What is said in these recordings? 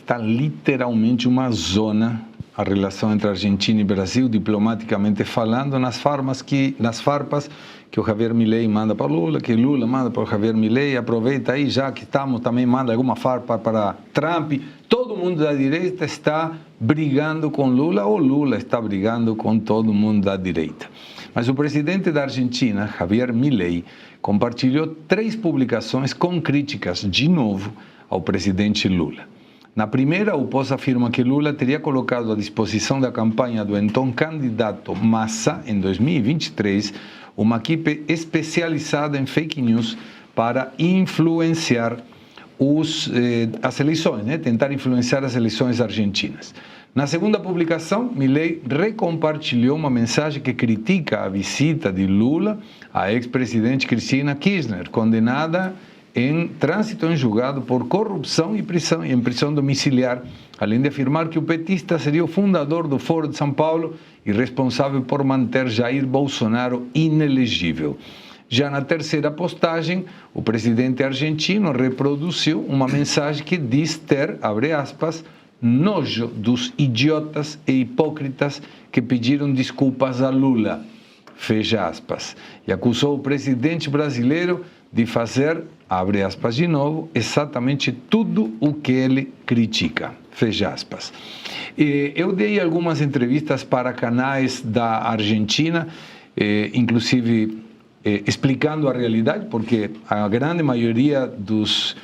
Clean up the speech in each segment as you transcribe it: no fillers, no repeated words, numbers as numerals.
está literalmente uma zona a relação entre Argentina e Brasil, diplomaticamente falando, nas farpas que o Javier Milei manda para Lula, que Lula manda para o Javier Milei, aproveita aí, já que estamos, também manda alguma farpa para Trump. Todo mundo da direita está brigando com Lula, ou Lula está brigando com todo mundo da direita. Mas o presidente da Argentina, Javier Milei, compartilhou 3 publicações com críticas, de novo, ao presidente Lula. Na primeira, o POS afirma que Lula teria colocado à disposição da campanha do então candidato Massa, em 2023, uma equipe especializada em fake news para influenciar as eleições, tentar influenciar as eleições argentinas. Na segunda publicação, Milei recompartilhou uma mensagem que critica a visita de Lula à ex-presidente Cristina Kirchner, condenada em trânsito em julgado por corrupção e prisão domiciliar, além de afirmar que o petista seria o fundador do Foro de São Paulo e responsável por manter Jair Bolsonaro inelegível. Já na terceira postagem, o presidente argentino reproduziu uma mensagem que diz ter, abre aspas, nojo dos idiotas e hipócritas que pediram desculpas a Lula, fecha aspas, e acusou o presidente brasileiro de fazer, abre aspas de novo, exatamente tudo o que ele critica, fecha aspas. Eu dei algumas entrevistas para canais da Argentina, inclusive explicando a realidade, porque a grande maioria dos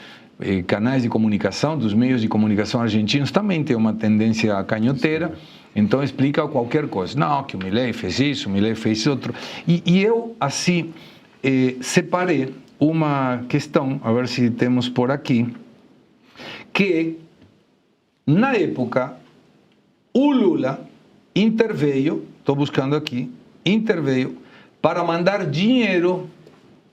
canais de comunicação, dos meios de comunicação argentinos também tem uma tendência canhoteira, então explica qualquer coisa. Não, que o Milei fez isso, o Milei fez outro. E eu, assim, separei uma questão, a ver se temos por aqui, que na época o Lula interveio, estou buscando aqui, interveio para mandar dinheiro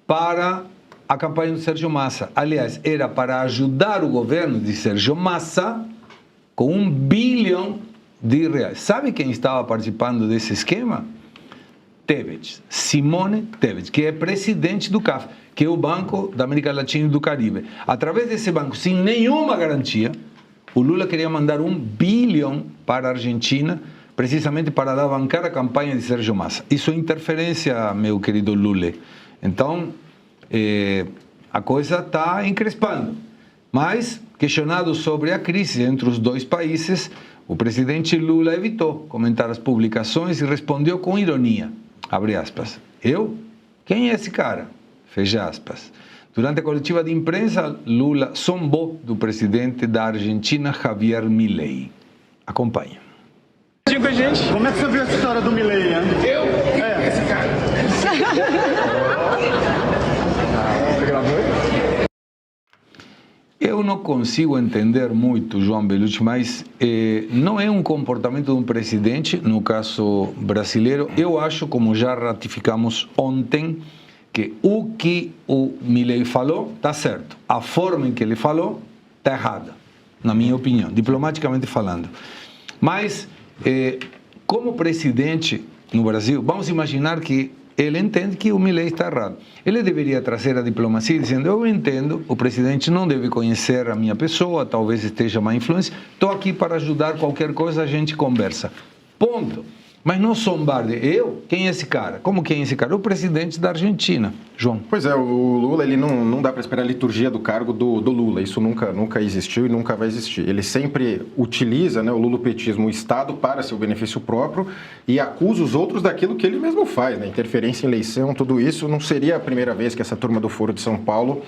para a campanha do Sérgio Massa. Aliás, era para ajudar o governo de Sérgio Massa com R$1 bilhão. Sabe quem estava participando desse esquema? Tebet, Simone Tebet, que é presidente do CAF, que é o Banco da América Latina e do Caribe. Através desse banco, sem nenhuma garantia, o Lula queria mandar R$1 bilhão para a Argentina, precisamente para alavancar a campanha de Sérgio Massa. Isso é interferência, meu querido Lula. Então, a coisa está encrespando. Mas, questionado sobre a crise entre os dois países, o presidente Lula evitou comentar as publicações e respondeu com ironia, abre aspas, eu? Quem é esse cara? Fecha aspas. Durante a coletiva de imprensa, Lula zombou do presidente da Argentina, Javier Milei. Acompanhe. Como é que você viu essa história do Milei, né? Eu? Quem é esse cara? Você gravou? Eu não consigo entender muito, João Belucci, mas não é um comportamento de um presidente, no caso brasileiro. Eu acho, como já ratificamos ontem, que o que o Milei falou está certo. A forma em que ele falou está errada, na minha opinião, diplomaticamente falando. Mas, como presidente no Brasil, vamos imaginar que ele entende que o Milei está errado. Ele deveria trazer a diplomacia dizendo, eu entendo, o presidente não deve conhecer a minha pessoa, talvez esteja má influência, estou aqui para ajudar, qualquer coisa a gente conversa. Ponto. Mas não zombar eu? Quem é esse cara? Como quem é esse cara? O presidente da Argentina, João. Pois é, o Lula, ele não dá para esperar a liturgia do cargo do Lula. Isso nunca existiu e nunca vai existir. Ele sempre utiliza, né, o lulopetismo, o Estado, para seu benefício próprio e acusa os outros daquilo que ele mesmo faz, né? Interferência em eleição, tudo isso. Não seria a primeira vez que essa turma do Foro de São Paulo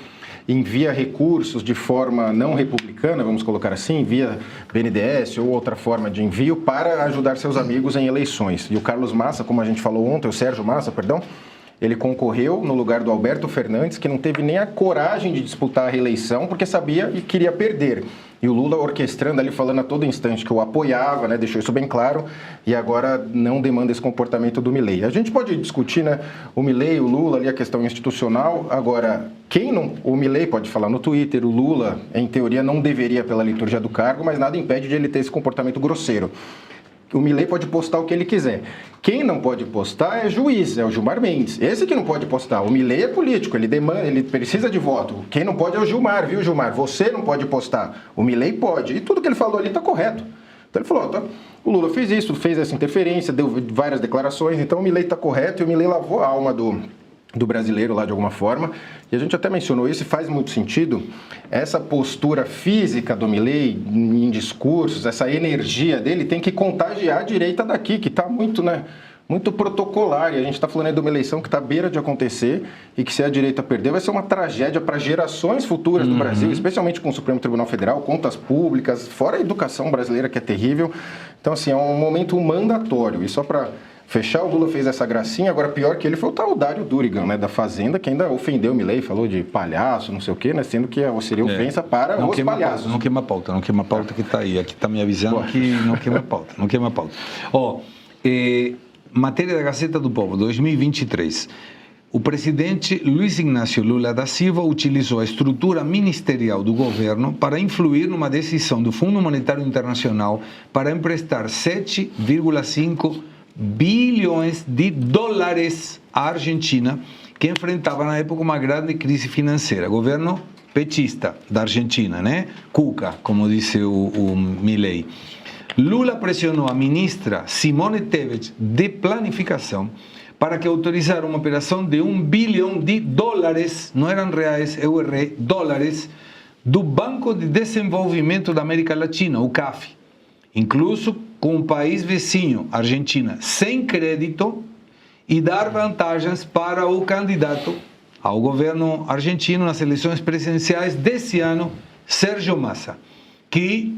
envia recursos de forma não republicana, vamos colocar assim, via BNDES ou outra forma de envio para ajudar seus amigos em eleições. E o Carlos Massa, como a gente falou ontem, o Sérgio Massa, perdão, ele concorreu no lugar do Alberto Fernandes, que não teve nem a coragem de disputar a reeleição, porque sabia e queria perder. E o Lula orquestrando ali, falando a todo instante que o apoiava, né, deixou isso bem claro, e agora não demanda esse comportamento do Milei. A gente pode discutir, né, o Milei, o Lula, ali a questão institucional, agora, o Milei pode falar no Twitter, o Lula, em teoria, não deveria pela liturgia do cargo, mas nada impede de ele ter esse comportamento grosseiro. o Milei pode postar o que ele quiser. Quem não pode postar é juiz, é o Gilmar Mendes. Esse que não pode postar. O Milei é político, ele demanda, ele precisa de voto. Quem não pode é o Gilmar, viu, Gilmar? Você não pode postar. O Milei pode. E tudo que ele falou ali está correto. Então ele falou, o Lula fez isso, fez essa interferência, deu várias declarações, então o Milei está correto e o Milei lavou a alma do brasileiro lá de alguma forma. E a gente até mencionou isso e faz muito sentido. Essa postura física do Milei em discursos, essa energia dele tem que contagiar a direita daqui, que está muito, muito protocolar. E a gente está falando aí de uma eleição que está à beira de acontecer e que se a direita perder vai ser uma tragédia para gerações futuras do Brasil, especialmente com o Supremo Tribunal Federal, contas públicas, fora a educação brasileira que é terrível. Então, assim, é um momento mandatório. E só para fechar, o Lula fez essa gracinha, agora pior que ele foi o tal Dário Durigan, da Fazenda, que ainda ofendeu o Milei, falou de palhaço, não sei o quê, sendo que seria ofensa para os palhaços. Não queima a pauta que está aí. Aqui está me avisando que não queima a pauta, matéria da Gazeta do Povo, 2023. O presidente Luiz Inácio Lula da Silva utilizou a estrutura ministerial do governo para influir numa decisão do Fundo Monetário Internacional para emprestar 7,5 bilhões de dólares à Argentina, que enfrentava na época uma grande crise financeira. Governo petista da Argentina, Cuca, como disse o Milei. Lula pressionou a ministra Simone Tebet de Planificação para que autorizar uma operação de 1 bilhão de dólares, não eram reais, eu errei, dólares, do Banco de Desenvolvimento da América Latina, o CAF, incluso com o país vizinho, Argentina, sem crédito e dar vantagens para o candidato ao governo argentino nas eleições presidenciais desse ano, Sérgio Massa, que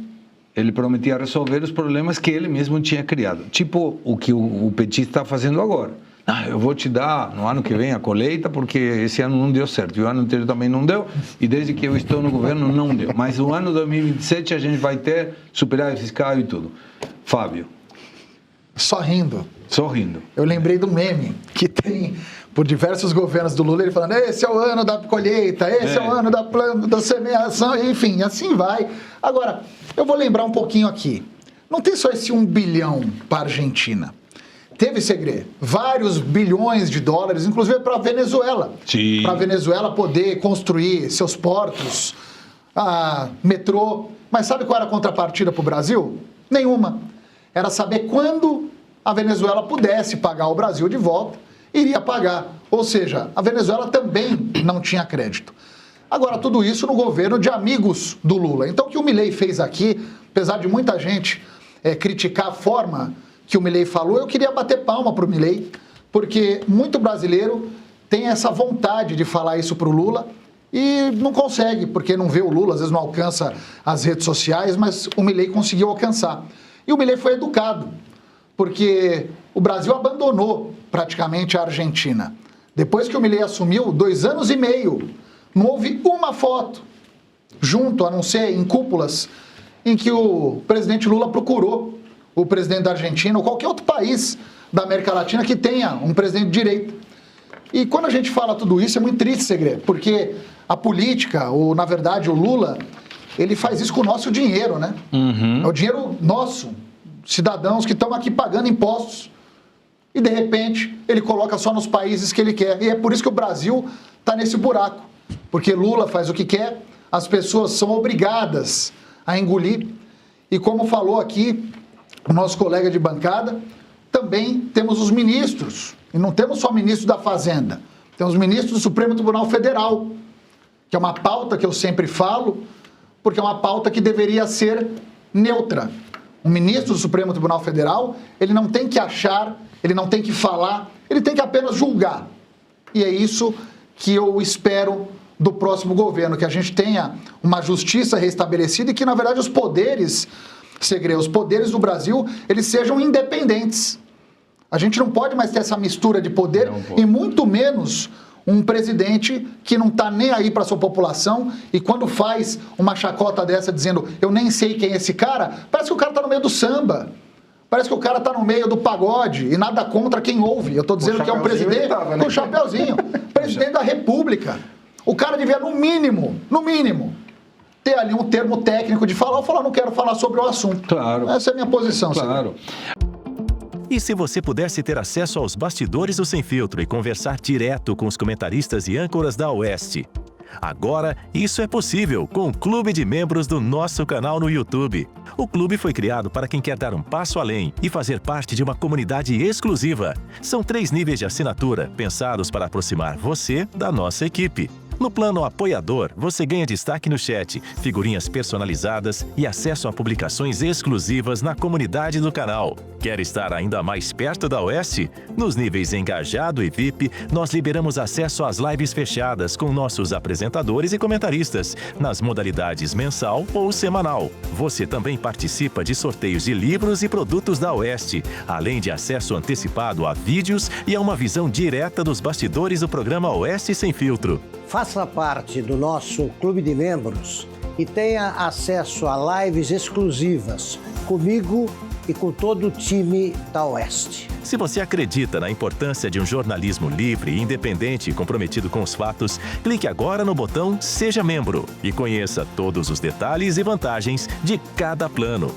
ele prometia resolver os problemas que ele mesmo tinha criado. Tipo o que o petista está fazendo agora. Eu vou te dar no ano que vem a colheita, porque esse ano não deu certo, e o ano anterior também não deu, e desde que eu estou no governo não deu. Mas no ano 2027 a gente vai ter superávit fiscal e tudo. Fábio. Sorrindo. Eu lembrei do meme que tem por diversos governos do Lula, ele falando, esse é o ano da colheita, esse é o ano da semeação, enfim, assim vai. Agora, eu vou lembrar um pouquinho aqui. Não tem só esse 1 bilhão para a Argentina. Teve, Segre, vários bilhões de dólares, inclusive para a Venezuela. Para a Venezuela poder construir seus portos, metrô. Mas sabe qual era a contrapartida para o Brasil? Nenhuma. Era saber quando a Venezuela pudesse pagar o Brasil de volta, iria pagar. Ou seja, a Venezuela também não tinha crédito. Agora, tudo isso no governo de amigos do Lula. Então, o que o Milei fez aqui, apesar de muita gente criticar a forma que o Milei falou, eu queria bater palma para o Milei, porque muito brasileiro tem essa vontade de falar isso para o Lula e não consegue, porque não vê o Lula, às vezes não alcança as redes sociais, mas o Milei conseguiu alcançar. E o Milei foi educado, porque o Brasil abandonou praticamente a Argentina. Depois que o Milei assumiu, 2 anos e meio, não houve uma foto junto, a não ser em cúpulas, em que o presidente Lula procurou o presidente da Argentina ou qualquer outro país da América Latina que tenha um presidente de direita. E quando a gente fala tudo isso, é muito triste, Segredo, porque a política, ou na verdade o Lula, ele faz isso com o nosso dinheiro, É o dinheiro nosso, cidadãos que estão aqui pagando impostos. E de repente ele coloca só nos países que ele quer. E é por isso que o Brasil está nesse buraco. Porque Lula faz o que quer, as pessoas são obrigadas a engolir. E como falou aqui o nosso colega de bancada, também temos os ministros. E não temos só ministros da Fazenda. Temos ministros do Supremo Tribunal Federal, que é uma pauta que eu sempre falo, porque é uma pauta que deveria ser neutra. Um ministro do Supremo Tribunal Federal, ele não tem que achar, ele não tem que falar, ele tem que apenas julgar. E é isso que eu espero do próximo governo, que a gente tenha uma justiça restabelecida e que, na verdade, os poderes, Segredo, os poderes do Brasil, eles sejam independentes. A gente não pode mais ter essa mistura de poder e muito menos um presidente que não está nem aí para a sua população e quando faz uma chacota dessa dizendo eu nem sei quem é esse cara, parece que o cara está no meio do samba. Parece que o cara está no meio do pagode e nada contra quem ouve. Eu estou dizendo que é um presidente com chapeuzinho, presidente da República. O cara devia, no mínimo, ter ali um termo técnico de falar ou falar, não quero falar sobre o assunto. Claro. Essa é a minha posição. Claro. Senhor. E se você pudesse ter acesso aos bastidores do Sem Filtro e conversar direto com os comentaristas e âncoras da Oeste? Agora, isso é possível com o Clube de Membros do nosso canal no YouTube. O clube foi criado para quem quer dar um passo além e fazer parte de uma comunidade exclusiva. São 3 níveis de assinatura, pensados para aproximar você da nossa equipe. No plano apoiador, você ganha destaque no chat, figurinhas personalizadas e acesso a publicações exclusivas na comunidade do canal. Quer estar ainda mais perto da Oeste? Nos níveis Engajado e VIP, nós liberamos acesso às lives fechadas com nossos apresentadores e comentaristas, nas modalidades mensal ou semanal. Você também participa de sorteios de livros e produtos da Oeste, além de acesso antecipado a vídeos e a uma visão direta dos bastidores do programa Oeste Sem Filtro. Faça parte do nosso clube de membros e tenha acesso a lives exclusivas comigo e com todo o time da Oeste. Se você acredita na importância de um jornalismo livre, independente e comprometido com os fatos, clique agora no botão Seja Membro e conheça todos os detalhes e vantagens de cada plano.